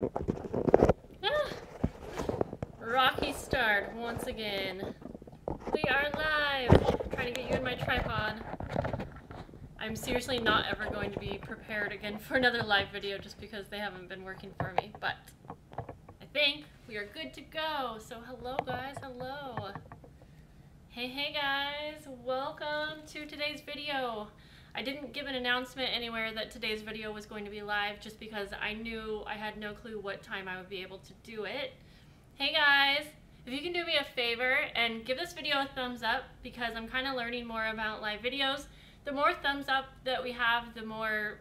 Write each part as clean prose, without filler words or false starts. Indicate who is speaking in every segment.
Speaker 1: Ah, rocky start once again. We are live! Trying to get you in my tripod. I'm seriously not ever going to be prepared again for another live video just because they haven't been working for me, but I think we are good to go. So hello guys, hello. Hey guys, welcome to today's video. I didn't give an announcement anywhere that today's video was going to be live just because I knew I had no clue what time I would be able to do it. Hey guys, if you can do me a favor and give this video a thumbs up because I'm kind of learning more about live videos. The more thumbs up that we have, the more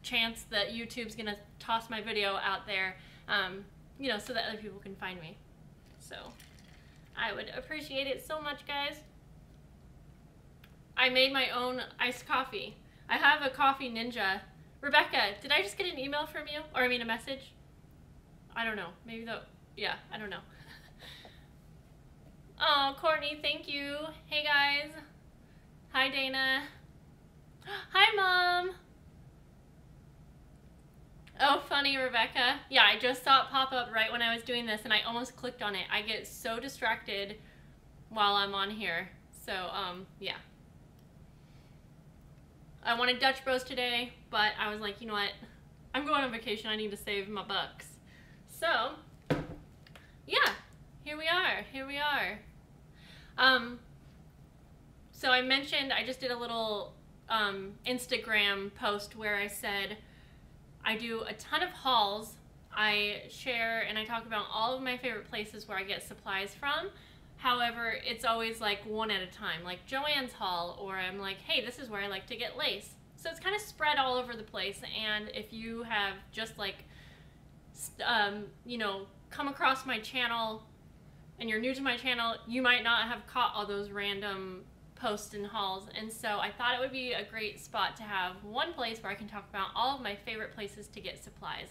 Speaker 1: chance that YouTube's gonna toss my video out there, you know, so that other people can find me. So I would appreciate it so much, guys. I made my own iced coffee. I have a coffee ninja. Rebecca, did I just get an email from you? Or I mean a message? I don't know. Maybe yeah, I don't know. Oh, Courtney, thank you. Hey guys. Hi Dana. Hi Mom. Oh, funny, Rebecca. Yeah, I just saw it pop up right when I was doing this and I almost clicked on it. I get so distracted while I'm on here. So, yeah. I wanted Dutch Bros today, but I was like, you know what? I'm going on vacation. I need to save my bucks. So, yeah, here we are. Here we are. So I mentioned I just did a little Instagram post where I said I do a ton of hauls. I share and I talk about all of my favorite places where I get supplies from. However, it's always like one at a time, like Joann's haul, or I'm like, hey, this is where I like to get lace. So it's kind of spread all over the place, and if you have just like, you know, come across my channel and you're new to my channel, you might not have caught all those random posts and hauls, and so I thought it would be a great spot to have one place where I can talk about all of my favorite places to get supplies.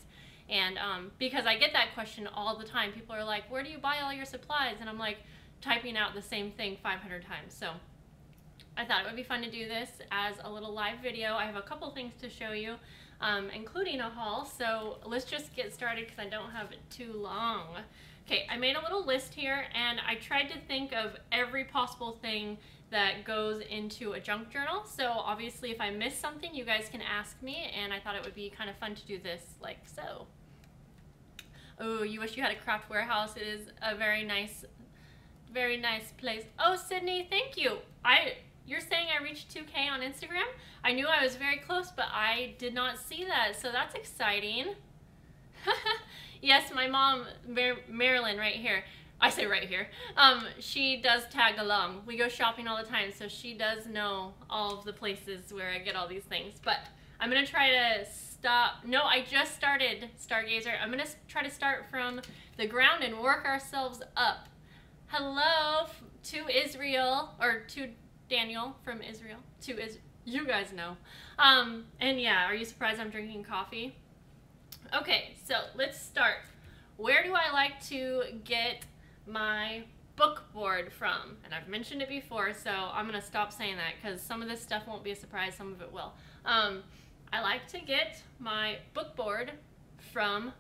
Speaker 1: And because I get that question all the time, people are like, where do you buy all your supplies? And I'm like, typing out the same thing 500 times. So I thought it would be fun to do this as a little live video. I have a couple things to show you, including a haul. So let's just get started because I don't have it too long. Okay, I made a little list here and I tried to think of every possible thing that goes into a junk journal. So obviously if I miss something, you guys can ask me, and I thought it would be kind of fun to do this like so. Oh, you wish you had a craft warehouse. It is a very nice place. Oh, Sydney, thank you. You're saying I reached 2K on Instagram? I knew I was very close, but I did not see that, so that's exciting. Yes, my mom, Marilyn, right here. I say right here. She does tag along. We go shopping all the time, so she does know all of the places where I get all these things. But I'm gonna try to stop. No, I just started Stargazer. I'm gonna try to start from the ground and work ourselves up. Hello to Israel, or to Daniel from Israel. You guys know. And yeah, are you surprised I'm drinking coffee? Okay, so let's start. Where do I like to get my book board from? And I've mentioned it before, so I'm gonna stop saying that because some of this stuff won't be a surprise, some of it will. I like to get my book board from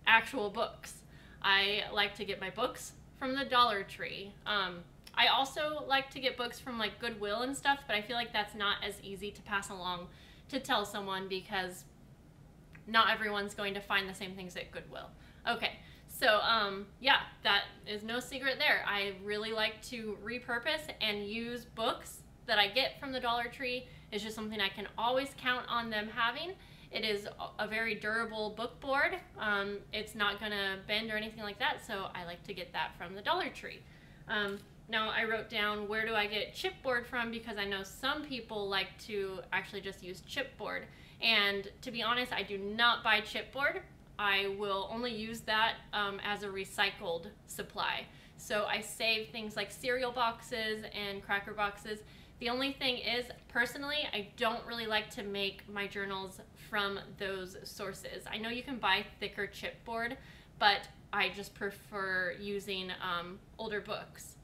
Speaker 1: actual books. I like to get my books from the Dollar Tree. I also like to get books from like Goodwill and stuff, but I feel like that's not as easy to pass along to tell someone because not everyone's going to find the same things at Goodwill. Okay, so yeah, that is no secret there. I really like to repurpose and use books that I get from the Dollar Tree. It's just something I can always count on them having. It is a very durable book board. It's not gonna bend or anything like that, so I like to get that from the Dollar Tree. Now I wrote down where do I get chipboard from because I know some people like to actually just use chipboard. And to be honest, I do not buy chipboard. I will only use that as a recycled supply. So I save things like cereal boxes and cracker boxes. The only thing is, personally, I don't really like to make my journals from those sources. I know you can buy thicker chipboard, but I just prefer using older books.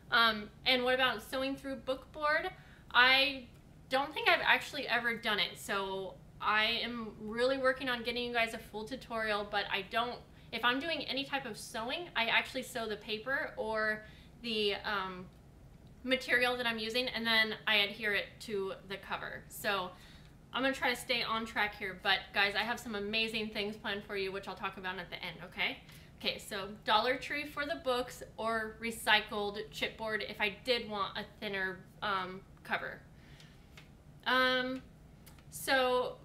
Speaker 1: And what about sewing through book board? I don't think I've actually ever done it, so I am really working on getting you guys a full tutorial, but I don't, if I'm doing any type of sewing, I actually sew the paper or the material that I'm using, and then I adhere it to the cover. So I'm gonna try to stay on track here, but guys, I have some amazing things planned for you, which I'll talk about at the end, okay? Okay, so Dollar Tree for the books or recycled chipboard if I did want a thinner cover. So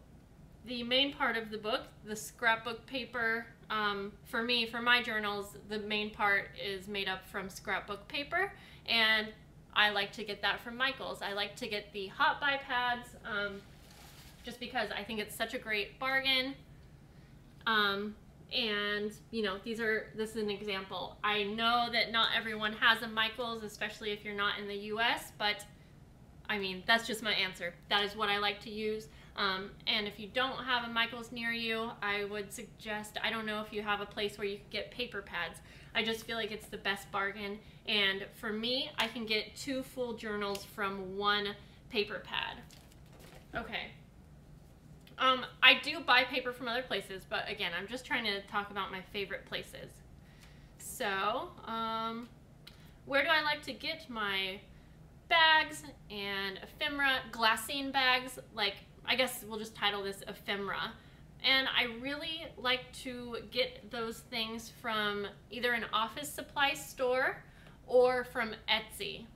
Speaker 1: the main part of the book, the scrapbook paper, for me, for my journals, the main part is made up from scrapbook paper, and I like to get that from Michael's. I like to get the hot buy pads, just because I think it's such a great bargain. And you know, this is an example. I know that not everyone has a Michael's, especially if you're not in the US, but I mean, that's just my answer. That is what I like to use. And if you don't have a Michael's near you, I would suggest, I don't know if you have a place where you can get paper pads. I just feel like it's the best bargain. And for me, I can get 2 full journals from 1 paper pad. Okay. I do buy paper from other places, but again, I'm just trying to talk about my favorite places. So, where do I like to get my bags and ephemera, glassine bags? Like, I guess we'll just title this ephemera. And I really like to get those things from either an office supply store or from Etsy.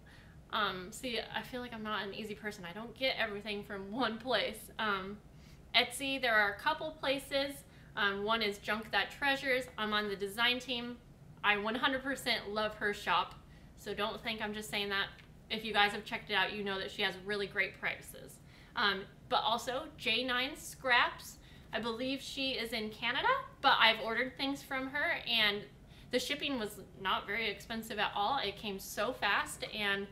Speaker 1: See, I feel like I'm not an easy person. I don't get everything from one place. Etsy, there are a couple places. One is junkThatTreasures. I'm on the design team. I 100% love her shop, so don't think I'm just saying that. If you guys have checked it out, you know that she has really great prices. But also J9 Scraps. I believe she is in Canada, but I've ordered things from her, and the shipping was not very expensive at all. It came so fast, and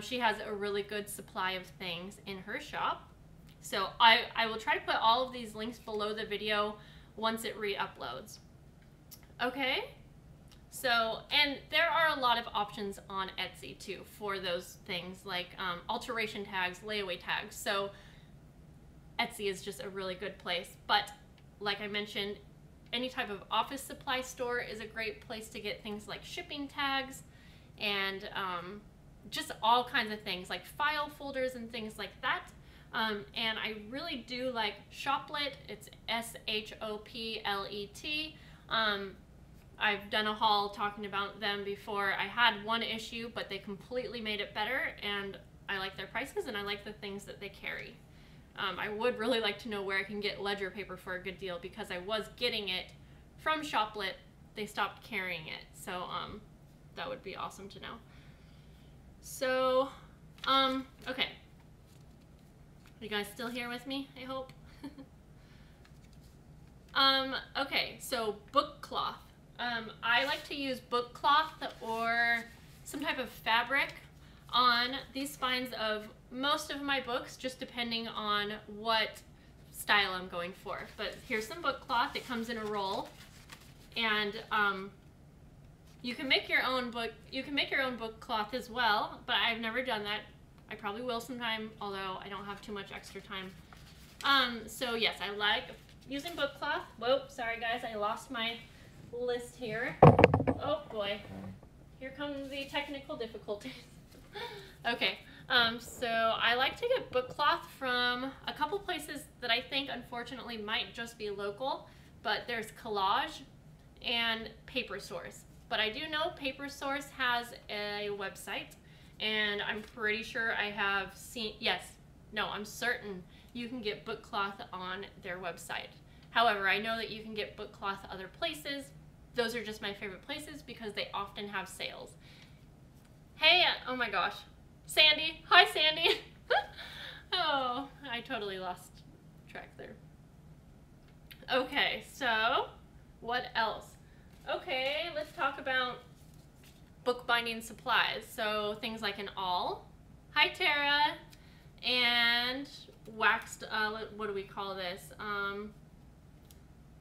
Speaker 1: she has a really good supply of things in her shop. So I will try to put all of these links below the video once it re-uploads. Okay, so, and there are a lot of options on Etsy too for those things like alteration tags, layaway tags. So Etsy is just a really good place. But like I mentioned, any type of office supply store is a great place to get things like shipping tags and just all kinds of things like file folders and things like that. And I really do like Shoplet. It's S-H-O-P-L-E-T. I've done a haul talking about them before. I had one issue, but they completely made it better, and I like their prices and I like the things that they carry. I would really like to know where I can get ledger paper for a good deal, because I was getting it from Shoplet. They stopped carrying it, so that would be awesome to know. So, okay. You guys still here with me, I hope? Okay, so book cloth. I like to use book cloth or some type of fabric on these spines of most of my books, just depending on what style I'm going for. But here's some book cloth. It comes in a roll, and you can make your own book. You can make your own book cloth as well, but I've never done that. I probably will sometime, although I don't have too much extra time. So yes, I like using book cloth. Whoa, sorry guys, I lost my list here. Oh boy, here come the technical difficulties. Okay, so I like to get book cloth from a couple places that I think unfortunately might just be local, but there's Collage and papersource. But I do know papersource has a website, and I'm pretty sure I have seen, yes, no, I'm certain you can get book cloth on their website. However, I know that you can get book cloth other places. Those are just my favorite places because they often have sales. Hey, oh my gosh, Sandy. Hi, Sandy. Oh, I totally lost track there. Okay, so what else? Okay, let's talk about bookbinding supplies. So things like an awl. Hi, Tara. And waxed, what do we call this?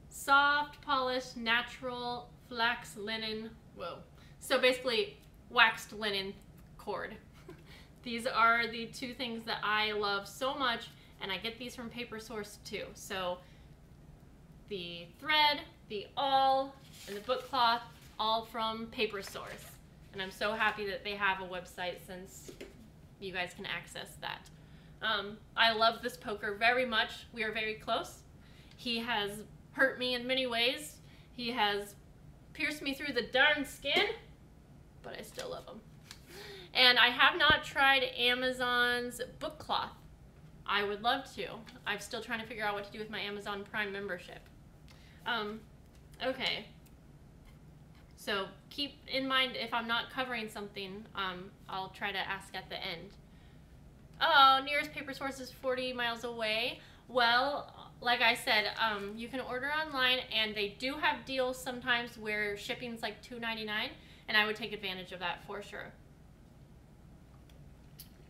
Speaker 1: Soft, polished, natural, flax linen. Whoa. So basically, waxed linen cord. These are the two things that I love so much, and I get these from papersource too. So the thread, the awl, and the book cloth, all from papersource. And I'm so happy that they have a website since you guys can access that. I love this poker very much. We are very close. He has hurt me in many ways. He has pierced me through the darn skin, but I still love him. And I have not tried Amazon's book cloth. I would love to. I'm still trying to figure out what to do with my Amazon Prime membership. Okay. So keep in mind if I'm not covering something, I'll try to ask at the end. Oh, nearest papersource is 40 miles away. Well, like I said, you can order online, and they do have deals sometimes where shipping's like $2.99, and I would take advantage of that for sure.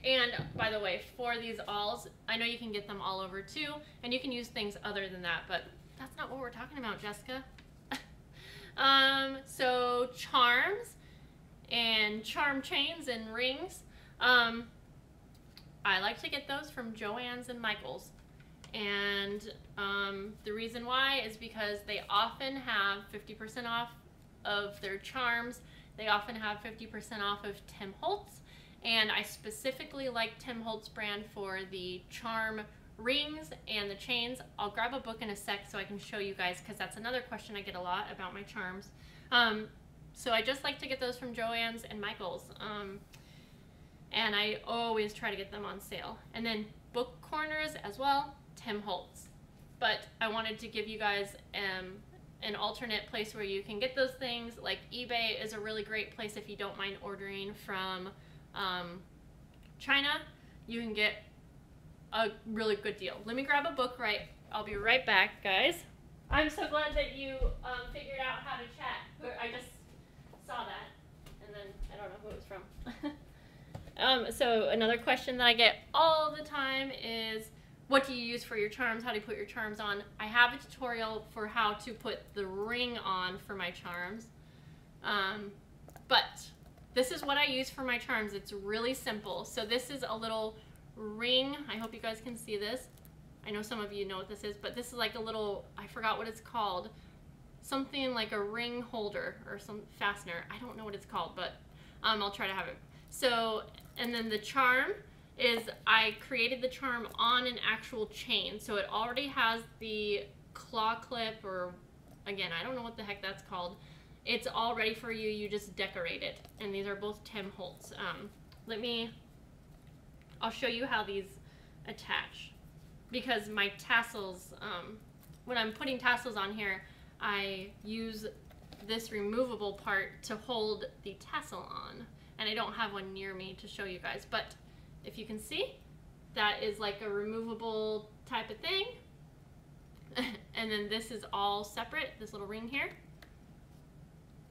Speaker 1: And by the way, for these awls, I know you can get them all over too, and you can use things other than that, but that's not what we're talking about, Jessica. So charms and charm chains and rings. I like to get those from Joann's and Michael's. And the reason why is because they often have 50% off of their charms. They often have 50% off of Tim Holtz. And I specifically like Tim Holtz brand for the charm rings and the chains. I'll grab a book in a sec so I can show you guys, because that's another question I get a lot about my charms. So I just like to get those from Joann's and Michael's. And I always try to get them on sale. And then book corners as well, Tim Holtz. But I wanted to give you guys an alternate place where you can get those things. Like eBay is a really great place if you don't mind ordering from China. You can get a really good deal. Let me grab a book. I'll be right back, guys. I'm so glad that you figured out how to chat. I just saw that, and then I don't know who it was from. So another question that I get all the time is, what do you use for your charms? How do you put your charms on? I have a tutorial for how to put the ring on for my charms. But this is what I use for my charms. It's really simple. So this is a little ring. I hope you guys can see this. I know some of you know what this is, but this is like a little, I forgot what it's called. Something like a ring holder or some fastener. I don't know what it's called, but I'll try to have it. So, and then the charm is, I created the charm on an actual chain. So it already has the claw clip, or again, I don't know what the heck that's called. It's all ready for you. You just decorate it. And these are both Tim Holtz. I'll show you how these attach, because my tassels, when I'm putting tassels on here, I use this removable part to hold the tassel on, and I don't have one near me to show you guys, but if you can see, that is like a removable type of thing. And then this is all separate, this little ring here.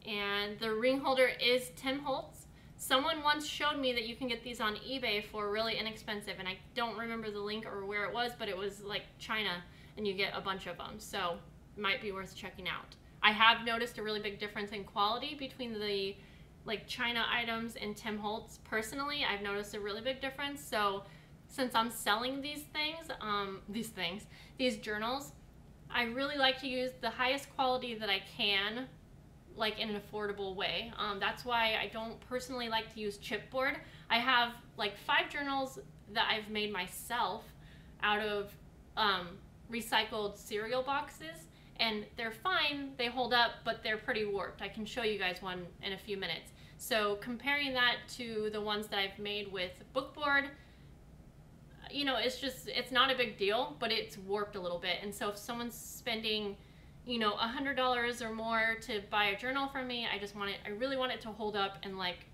Speaker 1: And the ring holder is Tim Holtz. Someone once showed me that you can get these on eBay for really inexpensive, and I don't remember the link or where it was, but it was like China, and you get a bunch of them, so it might be worth checking out. I have noticed a really big difference in quality between the like China items and Tim Holtz. Personally, I've noticed a really big difference. So since I'm selling these things, these journals, I really like to use the highest quality that I can, like in an affordable way. That's why I don't personally like to use chipboard. I have like 5 journals that I've made myself out of recycled cereal boxes, and they're fine, they hold up, but they're pretty warped. I can show you guys one in a few minutes. So comparing that to the ones that I've made with Bookboard, you know, it's not a big deal, but it's warped a little bit. And so if someone's spending, you know, $100 or more to buy a journal from me, I really want it to hold up and like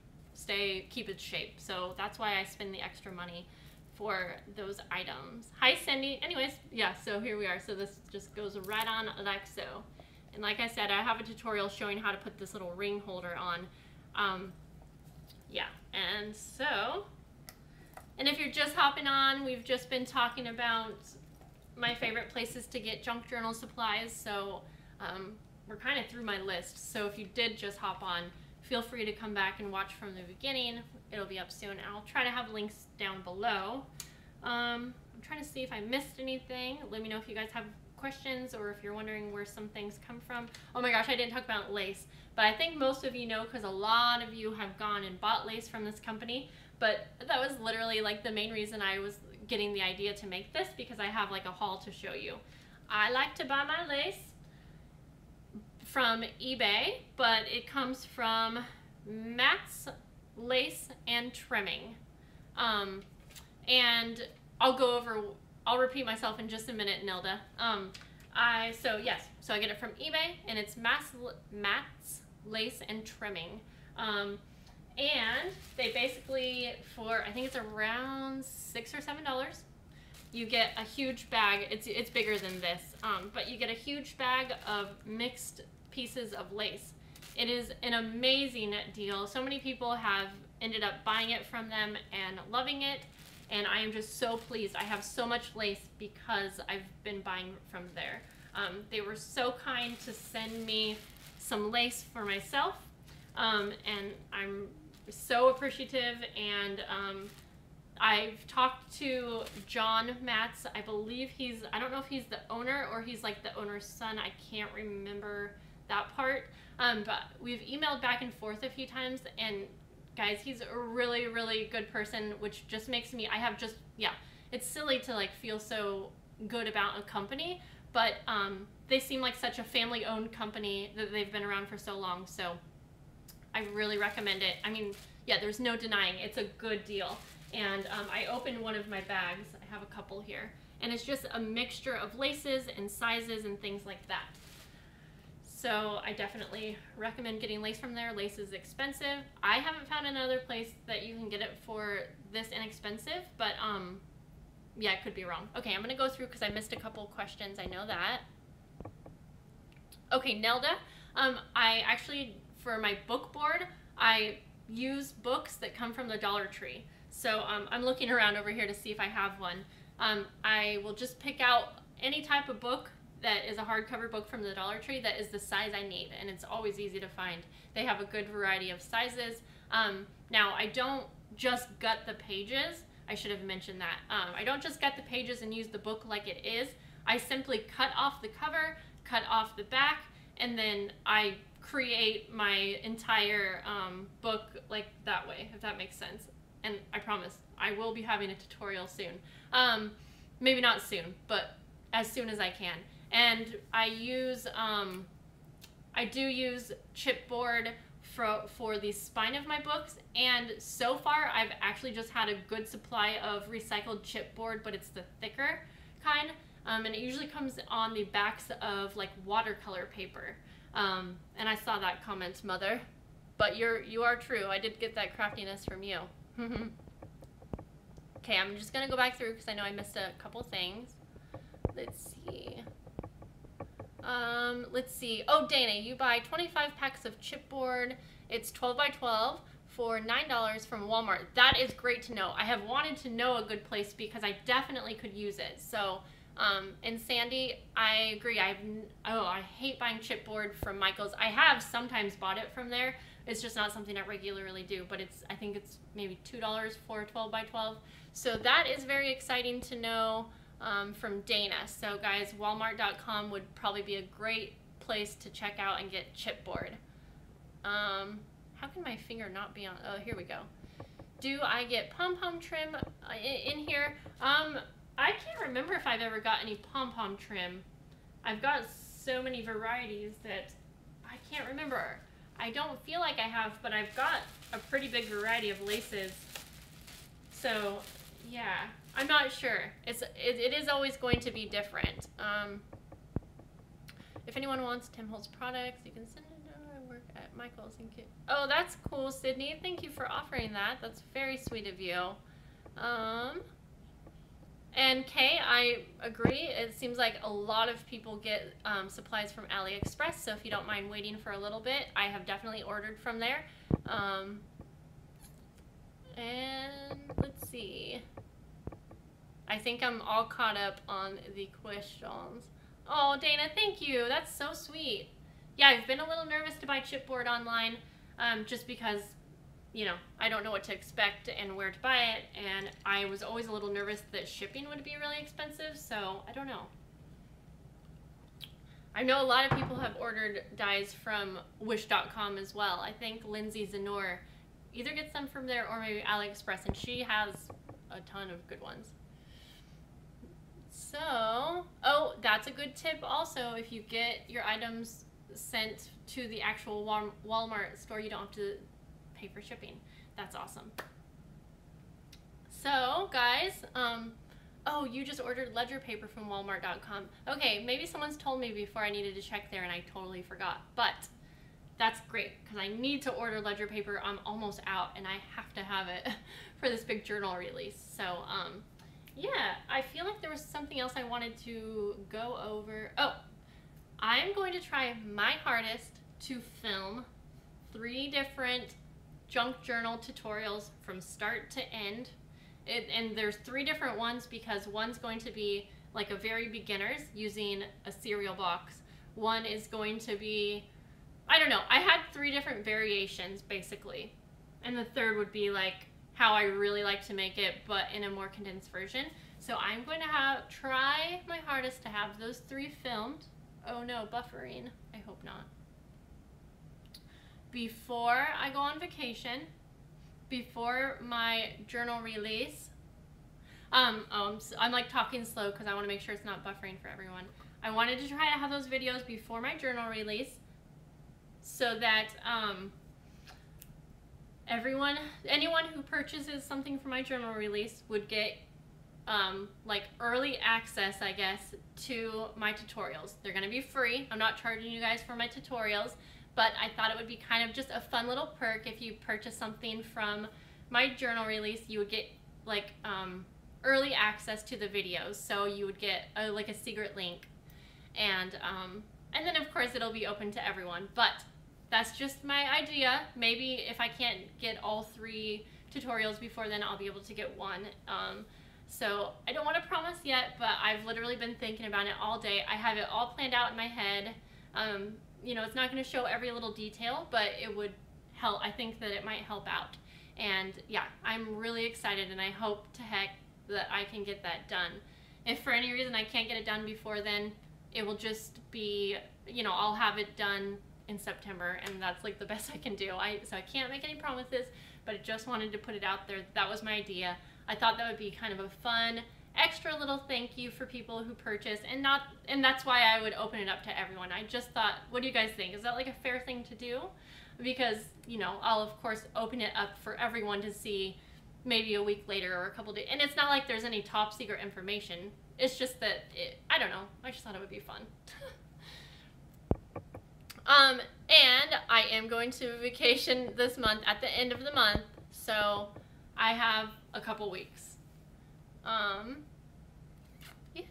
Speaker 1: keep its shape. So that's why I spend the extra money for those items. Hi Cindy. Anyways, yeah, so here we are. So this just goes right on like so. And like I said, I have a tutorial showing how to put this little ring holder on. Yeah, and so, and if you're just hopping on, we've just been talking about my favorite places to get junk journal supplies. So we're kind of through my list. So if you did just hop on, feel free to come back and watch from the beginning. It'll be up soon. I'll try to have links down below. I'm trying to see if I missed anything. Let me know if you guys have questions or if you're wondering where some things come from. Oh my gosh, I didn't talk about lace, but I think most of you know because a lot of you have gone and bought lace from this company. But that was literally like the main reason I was getting the idea to make this, because I have like a haul to show you. I like to buy my lace from eBay, but it comes from Matt's Lace and Trimming. And I'll repeat myself in just a minute, Nilda. So I get it from eBay, and it's Matt's Lace and Trimming. And they basically, for I think it's around $6 or $7, you get a huge bag. It's bigger than this, but you get a huge bag of mixed pieces of lace. It is an amazing deal. So many people have ended up buying it from them and loving it, and I am just so pleased. I have so much lace because I've been buying from there. They were so kind to send me some lace for myself, and I'm so appreciative. And I've talked to John Matz. I believe I don't know if he's the owner or he's like the owner's son. I can't remember that part. But we've emailed back and forth a few times, and guys, he's a really, really good person, which just makes me, it's silly to like feel so good about a company, but they seem like such a family-owned company that they've been around for so long, so I really recommend it. I mean, yeah, there's no denying it's a good deal. And I opened one of my bags. I have a couple here, and it's just a mixture of laces and sizes and things like that. So I definitely recommend getting lace from there. Lace is expensive. I haven't found another place that you can get it for this inexpensive, but yeah, I could be wrong. Okay, I'm gonna go through because I missed a couple questions. I know that. Okay, Nelda, I actually, for my book board, I use books that come from the Dollar Tree. So I'm looking around over here to see if I have one. I will just pick out any type of book that is a hardcover book from the Dollar Tree that is the size I need, and it's always easy to find. They have a good variety of sizes. Now, I don't just gut the pages. I should have mentioned that. I don't just gut the pages and use the book like it is. I simply cut off the cover, cut off the back, and then I create my entire book like that way, if that makes sense. And I promise, I will be having a tutorial soon. Maybe not soon, but as soon as I can. And I do use Chipboard for the spine of my books, and so far I've actually just had a good supply of recycled chipboard, but it's the thicker kind, and it usually comes on the backs of like watercolor paper. And I saw that comment, Mother, but you are true. I did get that craftiness from you. Okay, I'm just gonna go back through because I know I missed a couple things. Let's see. Let's see. Oh, Dana, you buy 25 packs of chipboard. It's 12 by 12 for $9 from Walmart. That is great to know. I have wanted to know a good place because I definitely could use it. So, and Sandy, I agree. I hate buying chipboard from Michael's. I have sometimes bought it from there. It's just not something I regularly do, but I think it's maybe $2 for 12 by 12. So that is very exciting to know. From Dana. So guys, walmart.com would probably be a great place to check out and get chipboard. How can my finger not be on? Oh, here we go. Do I get pom-pom trim in here? I can't remember if I've ever got any pom-pom trim. I've got so many varieties that I can't remember. I don't feel like I have, but I've got a pretty big variety of laces. So yeah, I'm not sure. It is always going to be different. If anyone wants Tim Holtz products, you can send it to I work at Michael's and Kit. Oh, that's cool, Sydney. Thank you for offering that. That's very sweet of you. And Kay, I agree. It seems like a lot of people get supplies from AliExpress, so if you don't mind waiting for a little bit, I have definitely ordered from there. And let's see. I think I'm all caught up on the questions. Oh, Dana, thank you. That's so sweet. Yeah, I've been a little nervous to buy chipboard online just because you know, I don't know what to expect and where to buy it, and I was always a little nervous that shipping would be really expensive, so I don't know. I know a lot of people have ordered dies from wish.com as well. I think Lindsay Zanor either gets them from there or maybe AliExpress, and she has a ton of good ones. So, oh, that's a good tip also. If you get your items sent to the actual Walmart store, you don't have to pay for shipping. That's awesome. So, guys, oh, you just ordered ledger paper from walmart.com. Okay, maybe someone's told me before I needed to check there and I totally forgot, but that's great because I need to order ledger paper. I'm almost out and I have to have it for this big journal release. So, yeah, I feel like there was something else I wanted to go over. Oh, I'm going to try my hardest to film 3 different junk journal tutorials from start to end. And there's 3 different ones because one's going to be like a very beginner's using a cereal box. One is going to be, I don't know, I had 3 different variations basically. And the third would be like how I really like to make it, but in a more condensed version. So I'm going to try my hardest to have those 3 filmed. Oh no, buffering. I hope not. Before I go on vacation, before my journal release. I'm like talking slow because I want to make sure it's not buffering for everyone. I wanted to try to have those videos before my journal release so that anyone who purchases something for my journal release would get like early access, I guess, to my tutorials. They're going to be free. I'm not charging you guys for my tutorials, but I thought it would be kind of just a fun little perk. If you purchase something from my journal release, you would get like early access to the videos. So you would get like a secret link, and then of course it'll be open to everyone. But that's just my idea. Maybe if I can't get all 3 tutorials before then, I'll be able to get one. So I don't want to promise yet, but I've literally been thinking about it all day. I have it all planned out in my head. You know, it's not going to show every little detail, but it would help. I think that it might help out. And yeah, I'm really excited, and I hope to heck that I can get that done. If for any reason I can't get it done before then, it will just be, you know, I'll have it done in September, and that's like the best I can do. So I can't make any promises, but I just wanted to put it out there. That was my idea. I thought that would be kind of a fun, extra little thank you for people who purchase, and that's why I would open it up to everyone. I just thought, what do you guys think? Is that like a fair thing to do? Because, you know, I'll of course open it up for everyone to see maybe a week later or a couple days. And it's not like there's any top secret information. It's just that, I don't know. I just thought it would be fun. And I am going to vacation this month at the end of the month. So I have a couple weeks. Yeah.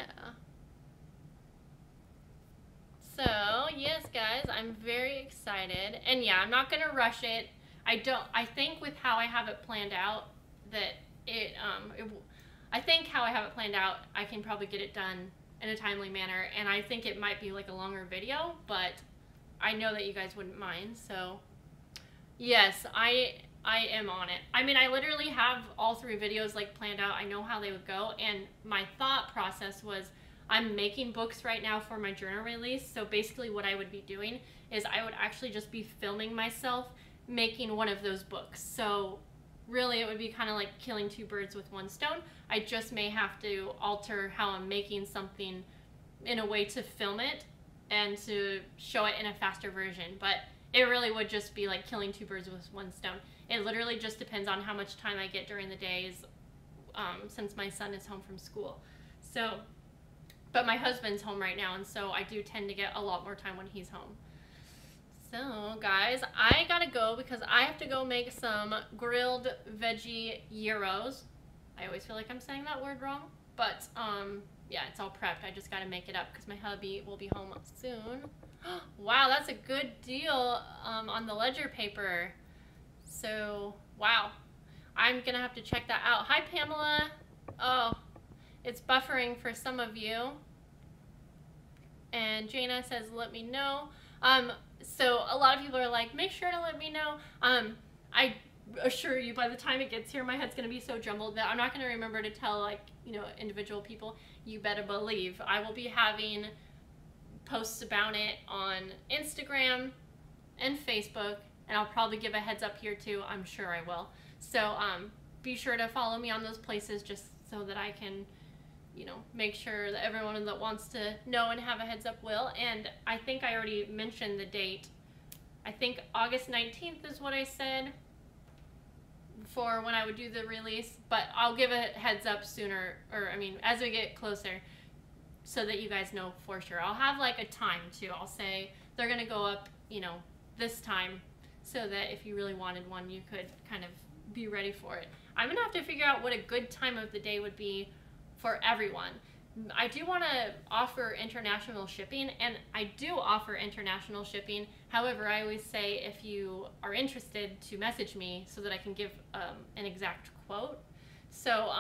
Speaker 1: So, yes, guys, I'm very excited. And yeah, I'm not going to rush it. I think with how I have it planned out, that I think how I have it planned out, I can probably get it done in a timely manner. And I think it might be like a longer video, but I know that you guys wouldn't mind. So, yes, I am on it. I mean, I literally have all 3 videos like planned out. I know how they would go. And my thought process was, I'm making books right now for my journal release. So basically what I would be doing is I would actually just be filming myself making one of those books. So really it would be kind of like killing 2 birds with 1 stone. I just may have to alter how I'm making something in a way to film it and to show it in a faster version. But it really would just be like killing 2 birds with 1 stone. It literally just depends on how much time I get during the days, since my son is home from school. So, but my husband's home right now, and so I do tend to get a lot more time when he's home. So, guys, I gotta go because I have to go make some grilled veggie gyros. I always feel like I'm saying that word wrong, but yeah, it's all prepped. I just gotta make it up because my hubby will be home soon. Wow, that's a good deal on the ledger paper. So, wow, I'm gonna have to check that out. Hi, Pamela. Oh, it's buffering for some of you. And Jana says, let me know. So a lot of people are like, make sure to let me know. assure you, by the time it gets here, my head's going to be so jumbled that I'm not going to remember to tell, like, you know, individual people. You better believe I will be having posts about it on Instagram and Facebook, and I'll probably give a heads up here too. I'm sure I will. So be sure to follow me on those places, just so that I can, you know, make sure that everyone that wants to know and have a heads up will. And I think I already mentioned the date. I think August 19th is what I said for when I would do the release, but I'll give a heads up sooner, or I mean, as we get closer, so that you guys know for sure. I'll have like a time too. I'll say they're gonna go up, you know, this time, so that if you really wanted one, you could kind of be ready for it. I'm gonna have to figure out what a good time of the day would be for everyone. I do want to offer international shipping, and I do offer international shipping. However, I always say if you are interested to message me so that I can give an exact quote. So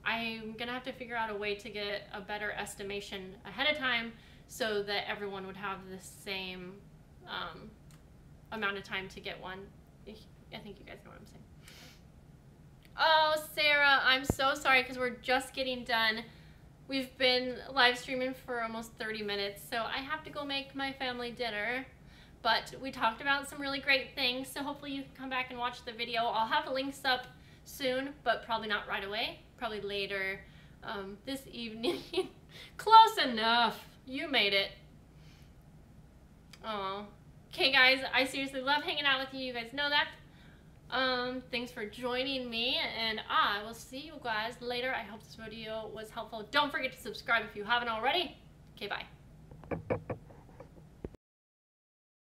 Speaker 1: I'm gonna have to figure out a way to get a better estimation ahead of time, so that everyone would have the same amount of time to get one. I think you guys know what I'm saying. Oh, Sarah, I'm so sorry, because we're just getting done. We've been live streaming for almost 30 minutes, so I have to go make my family dinner. But we talked about some really great things, so hopefully you can come back and watch the video. I'll have links up soon, but probably not right away. Probably later this evening. Close enough. You made it. Oh. Okay, guys, I seriously love hanging out with you. You guys know that. Thanks for joining me, and I will see you guys later. I hope this video was helpful. Don't forget to subscribe if you haven't already. Okay, bye.